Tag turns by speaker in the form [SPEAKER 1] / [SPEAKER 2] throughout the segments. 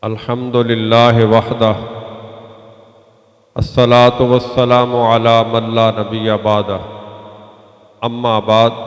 [SPEAKER 1] الحمد للہ وحدہ الصلاۃ والسلام علی من لا نبی بعدہ اما بعد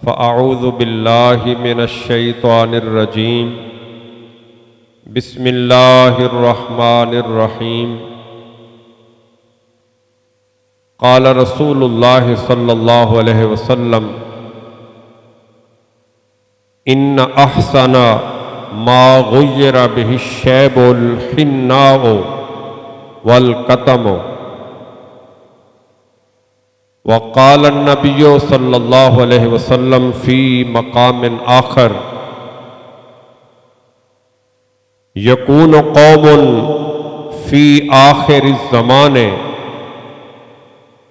[SPEAKER 1] فاعوذ باللہ من الشیطان الرجیم بسم اللہ الرحمن الرحیم قال رسول اللہ صلی اللہ علیہ وسلم ان احسن ما غیر به الشیب الحناء والکتم وقال النبی صلی اللہ علیہ وسلم فی مقام آخر یکون قوم فی آخر الزمان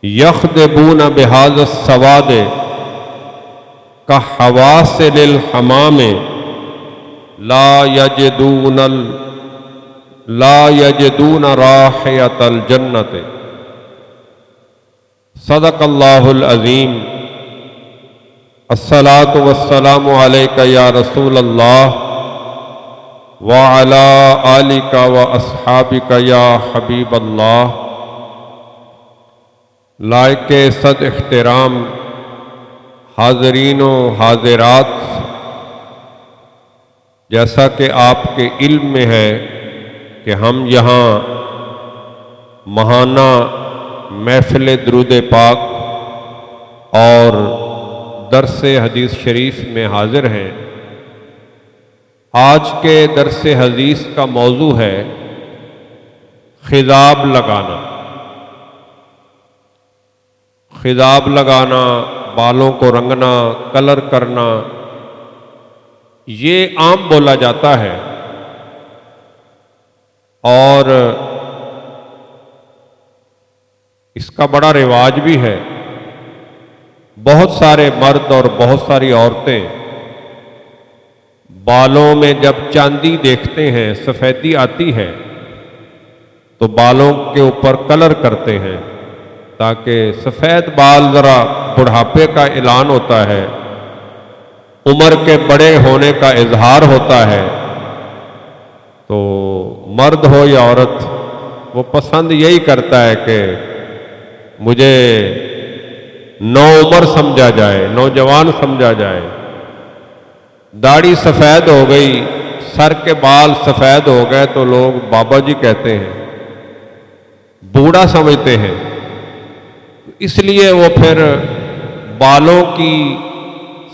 [SPEAKER 1] یخدبون بهذا السواد کحواسل الحمام لا یجدون رائحۃ الجنۃ صدق اللہ العظیم الصلاۃ والسلام علیک یا رسول اللہ وعلی آلک واصحابک یا حبیب اللہ۔ لائق صد احترام حاضرین و حاضرات، جیسا کہ آپ کے علم میں ہے کہ ہم یہاں ماہانہ محفل درود پاک اور درس حدیث شریف میں حاضر ہیں۔ آج کے درس حدیث کا موضوع ہے خضاب لگانا۔ خضاب لگانا، بالوں کو رنگنا، کلر کرنا، یہ عام بولا جاتا ہے اور اس کا بڑا رواج بھی ہے۔ بہت سارے مرد اور بہت ساری عورتیں بالوں میں جب چاندی دیکھتے ہیں، سفیدی آتی ہے تو بالوں کے اوپر کلر کرتے ہیں تاکہ سفید بال، ذرا بڑھاپے کا اعلان ہوتا ہے، عمر کے بڑے ہونے کا اظہار ہوتا ہے۔ تو مرد ہو یا عورت، وہ پسند یہی کرتا ہے کہ مجھے نوعمر سمجھا جائے، نوجوان سمجھا جائے۔ داڑھی سفید ہو گئی، سر کے بال سفید ہو گئے تو لوگ بابا جی کہتے ہیں، بوڑھا سمجھتے ہیں۔ اس لیے وہ پھر بالوں کی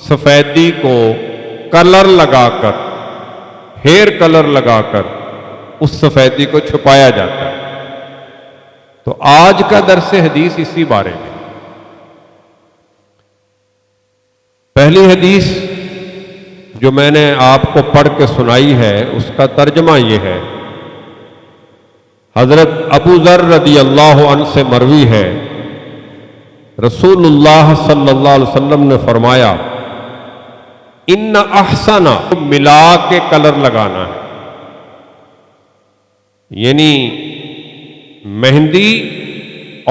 [SPEAKER 1] سفیدی کو کلر لگا کر، ہیئر کلر لگا کر اس سفیدی کو چھپایا جاتا ہے۔ تو آج کا درس حدیث اسی بارے میں۔ پہلی حدیث جو میں نے آپ کو پڑھ کے سنائی ہے، اس کا ترجمہ یہ ہے۔ حضرت ابو ذر رضی اللہ عنہ سے مروی ہے، رسول اللہ صلی اللہ علیہ وسلم نے فرمایا، ان احسن، ملا کے کلر لگانا ہے، یعنی مہندی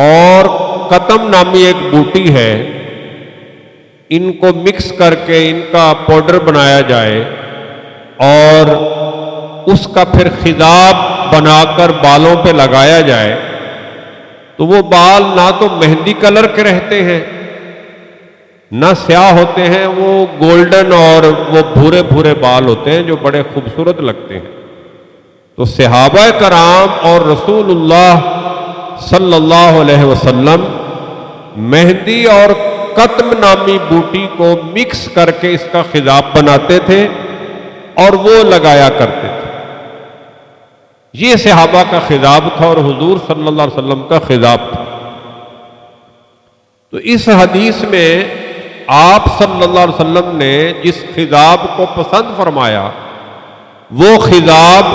[SPEAKER 1] اور قطم نامی ایک بوٹی ہے، ان کو مکس کر کے ان کا پاؤڈر بنایا جائے اور اس کا پھر خضاب بنا کر بالوں پہ لگایا جائے تو وہ بال نہ تو مہندی کلر کے رہتے ہیں، نہ سیاہ ہوتے ہیں، وہ گولڈن اور وہ بھورے بھورے بال ہوتے ہیں جو بڑے خوبصورت لگتے ہیں۔ تو صحابہ کرام اور رسول اللہ صلی اللہ علیہ وسلم مہندی اور قطم نامی بوٹی کو مکس کر کے اس کا خضاب بناتے تھے اور وہ لگایا کرتے تھے۔ یہ صحابہ کا خضاب تھا اور حضور صلی اللہ علیہ وسلم کا خضاب تھا۔ تو اس حدیث میں آپ صلی اللہ علیہ وسلم نے جس خضاب کو پسند فرمایا، وہ خضاب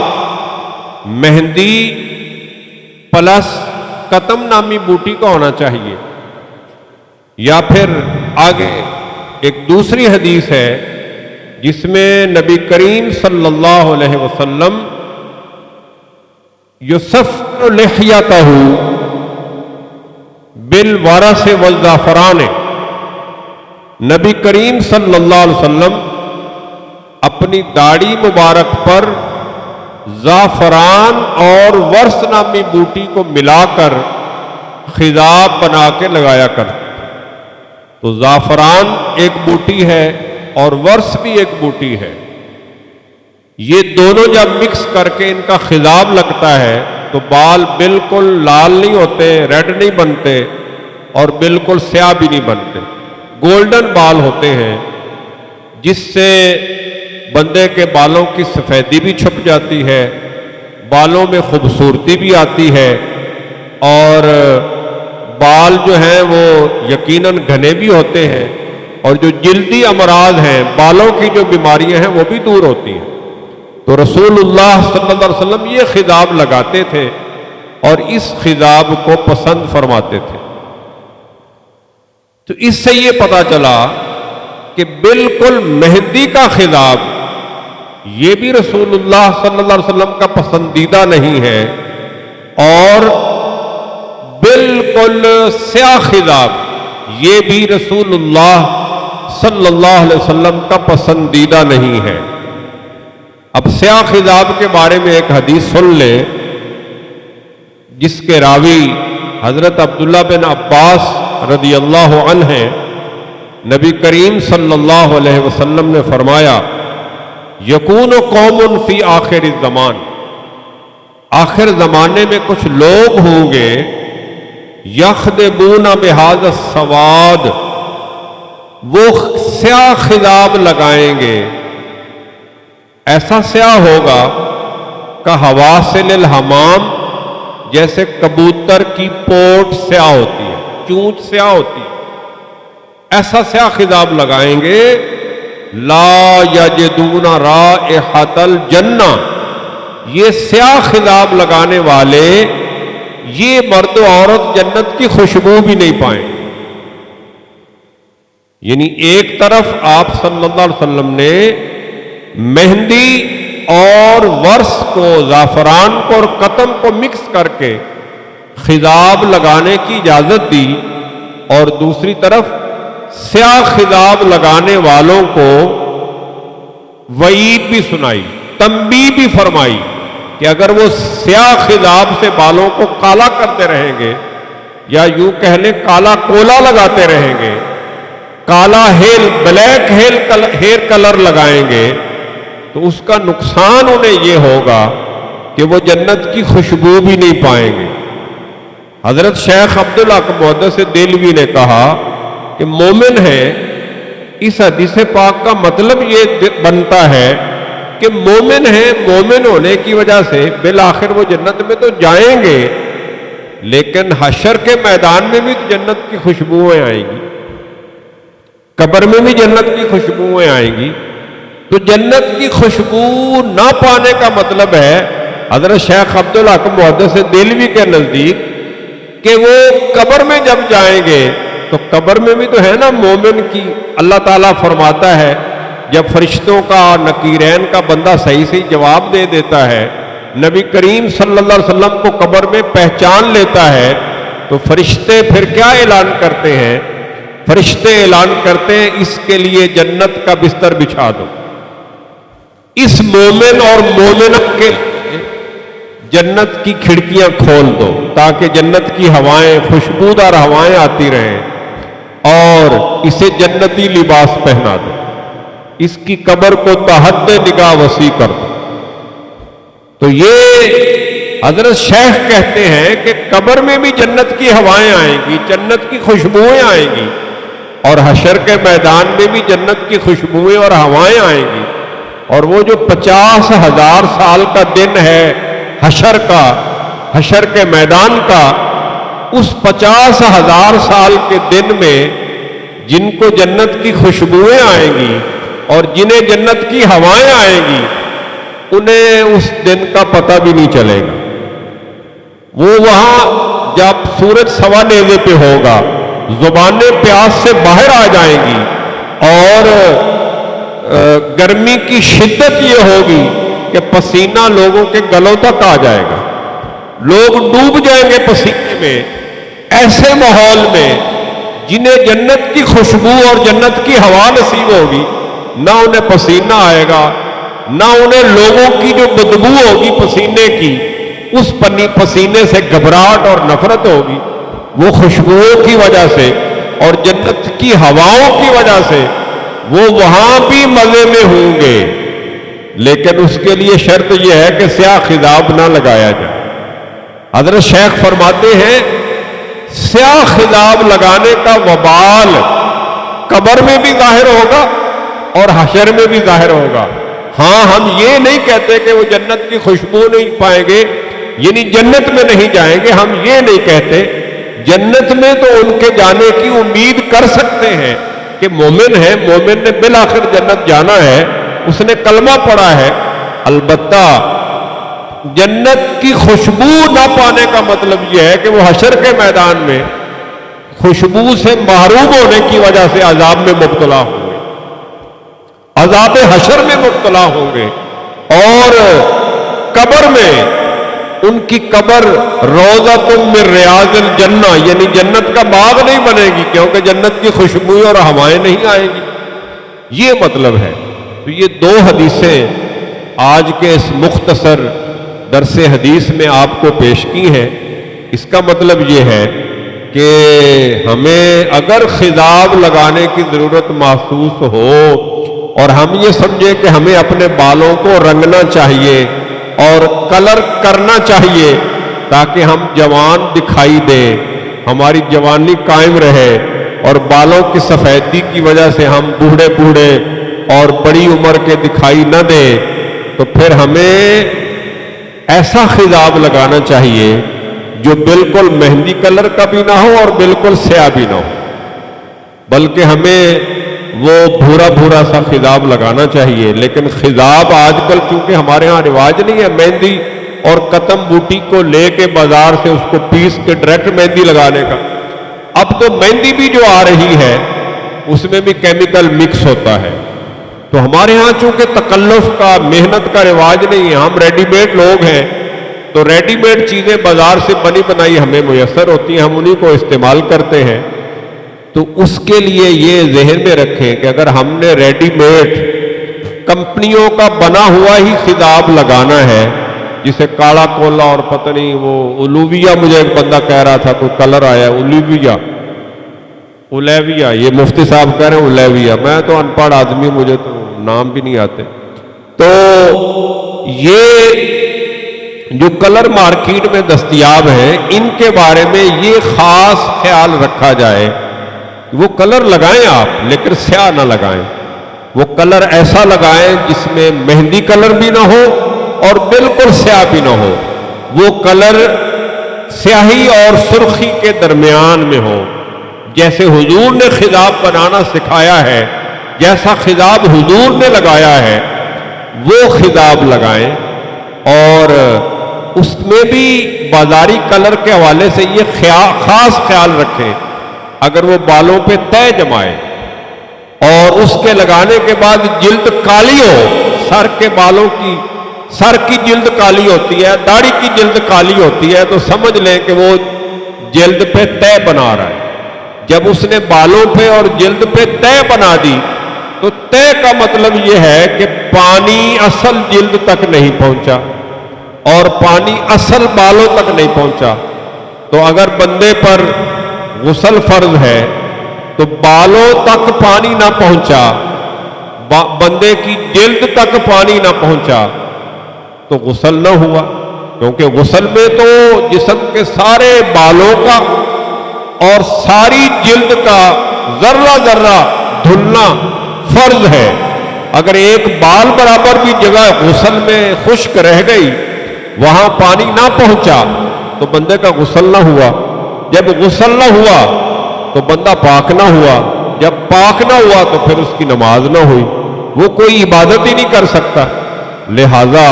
[SPEAKER 1] مہندی پلس قطم نامی بوٹی کا ہونا چاہیے، یا پھر آگے ایک دوسری حدیث ہے جس میں نبی کریم صلی اللہ علیہ وسلم یصفر لحیتہ بالورس والزعفران، نبی کریم صلی اللہ علیہ وسلم اپنی داڑھی مبارک پر زعفران اور ورس نامی بوٹی کو ملا کر خضاب بنا کے لگایا کرتے تھے۔ تو زعفران ایک بوٹی ہے اور ورس بھی ایک بوٹی ہے، یہ دونوں جب مکس کر کے ان کا خضاب لگتا ہے تو بال بالکل لال نہیں ہوتے، ریڈ نہیں بنتے اور بالکل سیاہ بھی نہیں بنتے، گولڈن بال ہوتے ہیں، جس سے بندے کے بالوں کی سفیدی بھی چھپ جاتی ہے، بالوں میں خوبصورتی بھی آتی ہے، اور بال جو ہیں وہ یقیناً گھنے بھی ہوتے ہیں، اور جو جلدی امراض ہیں، بالوں کی جو بیماریاں ہیں وہ بھی دور ہوتی ہیں۔ تو رسول اللہ صلی اللہ علیہ وسلم یہ خضاب لگاتے تھے اور اس خضاب کو پسند فرماتے تھے۔ تو اس سے یہ پتہ چلا کہ بالکل مہندی کا خضاب یہ بھی رسول اللہ صلی اللہ علیہ وسلم کا پسندیدہ نہیں ہے، اور بالکل سیاہ خضاب یہ بھی رسول اللہ صلی اللہ علیہ وسلم کا پسندیدہ نہیں ہے۔ اب سیاہ خضاب کے بارے میں ایک حدیث سن لے، جس کے راوی حضرت عبداللہ بن عباس رضی اللہ عنہ ہیں۔ نبی کریم صلی اللہ علیہ وسلم نے فرمایا، یکون قوم فی آخر الزمان، آخر زمانے میں کچھ لوگ ہوں گے، یخدمون بہذا السواد، وہ سیاہ خضاب لگائیں گے، ایسا سیاہ ہوگا کہ حواسل الحمام، جیسے کبوتر کی پوٹ سیاہ ہوتی ہے، چونچ سیاہ ہوتی ہے، ایسا سیاہ خضاب لگائیں گے، لا یجدون رائحۃ الجنہ، یہ سیاہ خضاب لگانے والے یہ مرد و عورت جنت کی خوشبو بھی نہیں پائیں۔ یعنی ایک طرف آپ صلی اللہ علیہ وسلم نے مہندی اور ورس کو، زعفران کو اور قطن کو مکس کر کے خضاب لگانے کی اجازت دی، اور دوسری طرف سیاہ خضاب لگانے والوں کو وعید بھی سنائی، تنبیہ بھی فرمائی کہ اگر وہ سیاہ خضاب سے بالوں کو کالا کرتے رہیں گے، یا یوں کہہ لیں کالا کولا لگاتے رہیں گے، کالا بلیک ہیئر کلر لگائیں گے، تو اس کا نقصان انہیں یہ ہوگا کہ وہ جنت کی خوشبو بھی نہیں پائیں گے۔ حضرت شیخ عبدالحق محدث دہلوی نے کہا کہ مومن ہے، اس حدیث پاک کا مطلب یہ بنتا ہے کہ مومن ہے، مومن ہونے کی وجہ سے بالآخر وہ جنت میں تو جائیں گے، لیکن حشر کے میدان میں بھی جنت کی خوشبوئیں آئیں گی، قبر میں بھی جنت کی خوشبوئیں آئیں گی۔ تو جنت کی خوشبو نہ پانے کا مطلب ہے حضرت شیخ عبدالحق محدث دہلوی کے نزدیک کہ وہ قبر میں جب جائیں گے تو قبر میں بھی تو ہے نا مومن کی، اللہ تعالیٰ فرماتا ہے جب فرشتوں کا، نکیرین کا بندہ صحیح سے جواب دے دیتا ہے، نبی کریم صلی اللہ علیہ وسلم کو قبر میں پہچان لیتا ہے، تو فرشتے پھر کیا اعلان کرتے ہیں؟ فرشتے اعلان کرتے ہیں اس کے لیے جنت کا بستر بچھا دو، اس مومن اور مومنہ کے لیے جنت کی کھڑکیاں کھول دو تاکہ جنت کی ہوائیں، خوشبودار ہوائیں آتی رہیں، اور اسے جنتی لباس پہنا دو، اس کی قبر کو تحت نگاہ وسیع کر دو۔ تو یہ حضرت شیخ کہتے ہیں کہ قبر میں بھی جنت کی ہوائیں آئیں گی، جنت کی خوشبوئیں آئیں گی، اور حشر کے میدان میں بھی جنت کی خوشبوئیں اور ہوائیں آئیں گی، اور وہ جو 50,000 سال کا دن ہے حشر کا، حشر کے میدان کا، اس 50,000 سال کے دن میں جن کو جنت کی خوشبوئیں آئیں گی اور جنہیں جنت کی ہوائیں آئیں گی، انہیں اس دن کا پتہ بھی نہیں چلے گا۔ وہ وہاں جب سورج سوا نیزے پہ ہوگا، زبانیں پیاس سے باہر آ جائیں گی، اور گرمی کی شدت یہ ہوگی کہ پسینہ لوگوں کے گلوں تک آ جائے گا، لوگ ڈوب جائیں گے پسینے میں۔ ایسے ماحول میں جنہیں جنت کی خوشبو اور جنت کی ہوا نصیب ہوگی، نہ انہیں پسینہ آئے گا، نہ انہیں لوگوں کی جو بدبو ہوگی پسینے کی اس پسینے سے گھبراہٹ اور نفرت ہوگی، وہ خوشبوؤں کی وجہ سے اور جنت کی ہواؤں کی وجہ سے وہ وہاں بھی مزے میں ہوں گے، لیکن اس کے لیے شرط یہ ہے کہ سیاہ خضاب نہ لگایا جائے۔ حضرت شیخ فرماتے ہیں سیاہ خضاب لگانے کا وبال قبر میں بھی ظاہر ہوگا اور حشر میں بھی ظاہر ہوگا۔ ہاں ہم یہ نہیں کہتے کہ وہ جنت کی خوشبو نہیں پائیں گے، یعنی جنت میں نہیں جائیں گے، ہم یہ نہیں کہتے۔ جنت میں تو ان کے جانے کی امید کر سکتے ہیں کہ مومن ہے، مومن نے بالآخر جنت جانا ہے، اس نے کلمہ پڑھا ہے۔ البتہ جنت کی خوشبو نہ پانے کا مطلب یہ ہے کہ وہ حشر کے میدان میں خوشبو سے محروم ہونے کی وجہ سے عذاب میں مبتلا ہوں گے، عذاب حشر میں مبتلا ہوں گے، اور قبر میں ان کی قبر روضۃ من ریاض الجنہ یعنی جنت کا باغ نہیں بنے گی، کیونکہ جنت کی خوشبو اور ہوائیں نہیں آئیں گی، یہ مطلب ہے۔ تو یہ دو حدیثیں آج کے اس مختصر درس حدیث میں آپ کو پیش کی ہیں۔ اس کا مطلب یہ ہے کہ ہمیں اگر خضاب لگانے کی ضرورت محسوس ہو اور ہم یہ سمجھیں کہ ہمیں اپنے بالوں کو رنگنا چاہیے اور کلر کرنا چاہیے تاکہ ہم جوان دکھائی دیں، ہماری جوانی قائم رہے اور بالوں کی سفیدی کی وجہ سے ہم بوڑھے بوڑھے اور بڑی عمر کے دکھائی نہ دیں، تو پھر ہمیں ایسا خضاب لگانا چاہیے جو بالکل مہندی کلر کا بھی نہ ہو اور بالکل سیاہ بھی نہ ہو، بلکہ ہمیں وہ بھورا بھورا سا خضاب لگانا چاہیے۔ لیکن خضاب آج کل چونکہ ہمارے ہاں رواج نہیں ہے مہندی اور قطم بوٹی کو لے کے بازار سے اس کو پیس کے ڈائریکٹ مہندی لگانے کا، اب تو مہندی بھی جو آ رہی ہے اس میں بھی کیمیکل مکس ہوتا ہے۔ تو ہمارے ہاں چونکہ تکلف کا محنت کا رواج نہیں ہے، ہم ریڈی میڈ لوگ ہیں، تو ریڈی میڈ چیزیں بازار سے بنی بنائی ہمیں میسر ہوتی ہیں، ہم انہی کو استعمال کرتے ہیں۔ تو اس کے لیے یہ ذہن میں رکھیں کہ اگر ہم نے ریڈی میڈ کمپنیوں کا بنا ہوا ہی خضاب لگانا ہے، جسے کالا کولا اور پتہ نہیں وہ اولویا، مجھے ایک بندہ کہہ رہا تھا کوئی کلر آیا الیویا، یہ مفتی صاحب کہہ رہے ہیں الیویا، میں تو ان پڑھ آدمی، مجھے تو نام بھی نہیں آتے۔ تو یہ جو کلر مارکیٹ میں دستیاب ہیں ان کے بارے میں یہ خاص خیال رکھا جائے، وہ کلر لگائیں آپ لیکن سیاہ نہ لگائیں، وہ کلر ایسا لگائیں جس میں مہندی کلر بھی نہ ہو اور بالکل سیاہ بھی نہ ہو، وہ کلر سیاہی اور سرخی کے درمیان میں ہو، جیسے حضور نے خضاب بنانا سکھایا ہے، جیسا خضاب حضور نے لگایا ہے وہ خضاب لگائیں۔ اور اس میں بھی بازاری کلر کے حوالے سے یہ خاص خیال رکھیں، اگر وہ بالوں پہ طے جمائے اور اس کے لگانے کے بعد جلد کالی ہو، سر کی جلد کالی ہوتی ہے، داڑھی کی جلد کالی ہوتی ہے، تو سمجھ لیں کہ وہ جلد پہ طے بنا رہا ہے۔ جب اس نے بالوں پہ اور جلد پہ طے بنا دی تو طے کا مطلب یہ ہے کہ پانی اصل جلد تک نہیں پہنچا اور پانی اصل بالوں تک نہیں پہنچا۔ تو اگر بندے پر غسل فرض ہے تو بالوں تک پانی نہ پہنچا، بندے کی جلد تک پانی نہ پہنچا تو غسل نہ ہوا، کیونکہ غسل میں تو جسم کے سارے بالوں کا اور ساری جلد کا ذرہ ذرہ دھلنا فرض ہے۔ اگر ایک بال برابر بھی جگہ غسل میں خشک رہ گئی، وہاں پانی نہ پہنچا تو بندے کا غسل نہ ہوا، جب غسل نہ ہوا تو بندہ پاک نہ ہوا، جب پاک نہ ہوا تو پھر اس کی نماز نہ ہوئی، وہ کوئی عبادت ہی نہیں کر سکتا۔ لہذا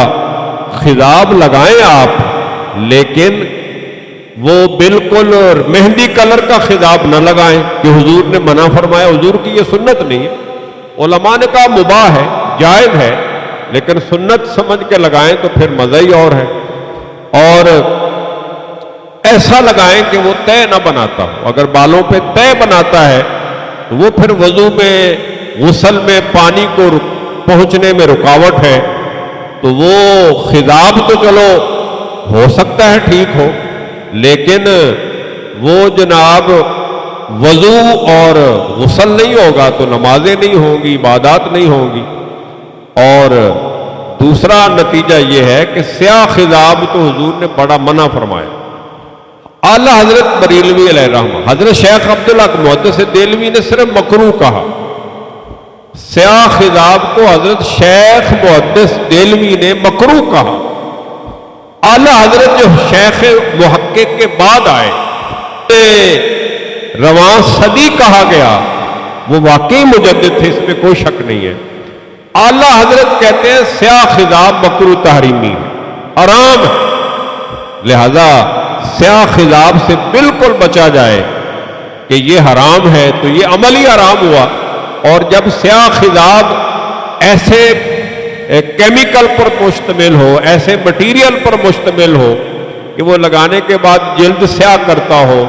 [SPEAKER 1] خضاب لگائیں آپ، لیکن وہ بالکل مہندی کلر کا خضاب نہ لگائیں کہ حضور نے منع فرمایا، حضور کی یہ سنت نہیں ہے۔ علماء نے کہا مباح ہے، جائز ہے، لیکن سنت سمجھ کے لگائیں تو پھر مزہ ہی اور ہے۔ اور ایسا لگائیں کہ وہ طے نہ بناتا ہو، اگر بالوں پہ طے بناتا ہے تو وہ پھر وضو میں غسل میں پانی کو پہنچنے میں رکاوٹ ہے، تو وہ خضاب تو چلو ہو سکتا ہے ٹھیک ہو، لیکن وہ جناب وضو اور غسل نہیں ہوگا تو نمازیں نہیں ہوں گی، عبادات نہیں ہوں گی۔ اور دوسرا نتیجہ یہ ہے کہ سیاہ خضاب تو حضور نے بڑا منع فرمایا۔ اعلیٰ حضرت بریلوی علیہ الرحمہ، حضرت شیخ عبداللہ محدث دہلوی نے صرف مکروہ کہا، سیاہ خضاب کو حضرت شیخ محدث دہلوی نے مکروہ کہا۔ اعلیٰ حضرت جو شیخ محقق کے بعد آئے، رواں صدی کہا گیا، وہ واقعی مجدد تھے، اس میں کوئی شک نہیں ہے۔ اعلیٰ حضرت کہتے ہیں سیاہ خضاب مکروہ تحریمی ہے، حرام ہے، لہذا سیاہ خضاب سے بالکل بچا جائے کہ یہ حرام ہے تو یہ عملی حرام ہوا۔ اور جب سیاہ خضاب ایسے کیمیکل پر مشتمل ہو، ایسے مٹیریل پر مشتمل ہو کہ وہ لگانے کے بعد جلد سیاہ کرتا ہو،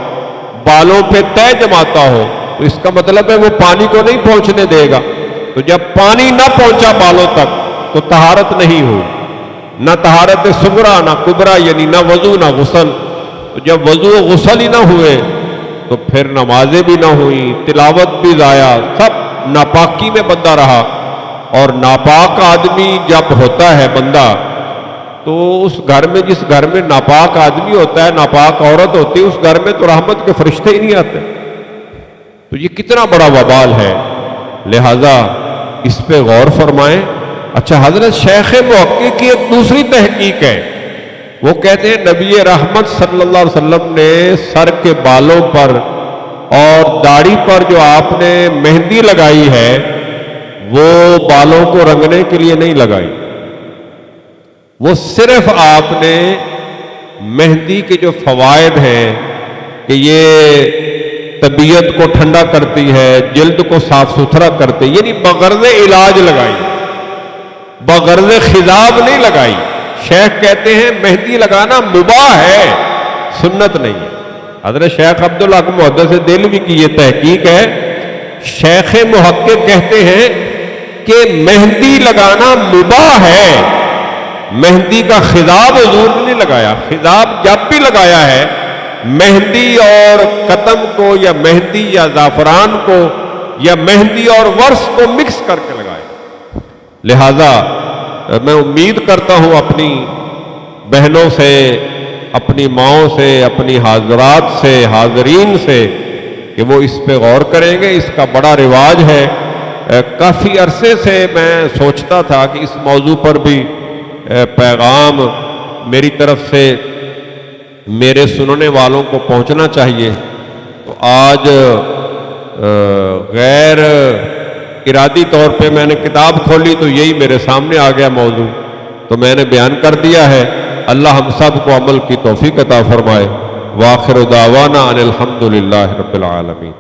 [SPEAKER 1] بالوں پہ طے جماتا ہو، تو اس کا مطلب ہے وہ پانی کو نہیں پہنچنے دے گا۔ تو جب پانی نہ پہنچا بالوں تک تو طہارت نہیں ہوئی، نہ طہارت صغریٰ نہ کبریٰ، یعنی نہ وضو نہ غسل۔ تو جب وضو و غسل ہی نہ ہوئے تو پھر نمازیں بھی نہ ہوئیں، تلاوت بھی ضائع، سب ناپاکی میں بندہ رہا۔ اور ناپاک آدمی جب ہوتا ہے بندہ، تو اس گھر میں، جس گھر میں ناپاک آدمی ہوتا ہے، ناپاک عورت ہوتی ہے، اس گھر میں تو رحمت کے فرشتے ہی نہیں آتے۔ تو یہ کتنا بڑا وبال ہے، لہذا اس پہ غور فرمائیں۔ اچھا، حضرت شیخ محقق کی ایک دوسری تحقیق ہے، وہ کہتے ہیں نبی رحمت صلی اللہ علیہ وسلم نے سر کے بالوں پر اور داڑھی پر جو آپ نے مہندی لگائی ہے، وہ بالوں کو رنگنے کے لیے نہیں لگائی، وہ صرف آپ نے مہندی کے جو فوائد ہیں کہ یہ طبیعت کو ٹھنڈا کرتی ہے، جلد کو صاف ستھرا کرتی ہے، یعنی بغرض علاج لگائی، بغرض خضاب نہیں لگائی۔ شیخ کہتے ہیں مہندی لگانا مباح ہے، سنت نہیں ہے۔ حضرت شیخ عبداللہ محدث دہلوی کی یہ تحقیق ہے، شیخ محقق کہتے ہیں کہ مہندی لگانا مباح ہے، مہندی کا خضاب حضور نے نہیں لگایا۔ خضاب جب بھی لگایا ہے مہندی اور قطم کو، یا مہندی یا زعفران کو، یا مہندی اور ورس کو مکس کر کے لگایا۔ لہذا میں امید کرتا ہوں اپنی بہنوں سے، اپنی ماؤں سے، اپنی حاضرات سے، حاضرین سے، کہ وہ اس پہ غور کریں گے۔ اس کا بڑا رواج ہے، کافی عرصے سے میں سوچتا تھا کہ اس موضوع پر بھی پیغام میری طرف سے میرے سننے والوں کو پہنچنا چاہیے۔ تو آج غیر ارادی طور پہ میں نے کتاب کھولی تو یہی میرے سامنے آ گیا موضوع، تو میں نے بیان کر دیا ہے۔ اللہ ہم سب کو عمل کی توفیق عطا فرمائے۔ وآخر دعوانا ان الحمد للہ رب العالمین۔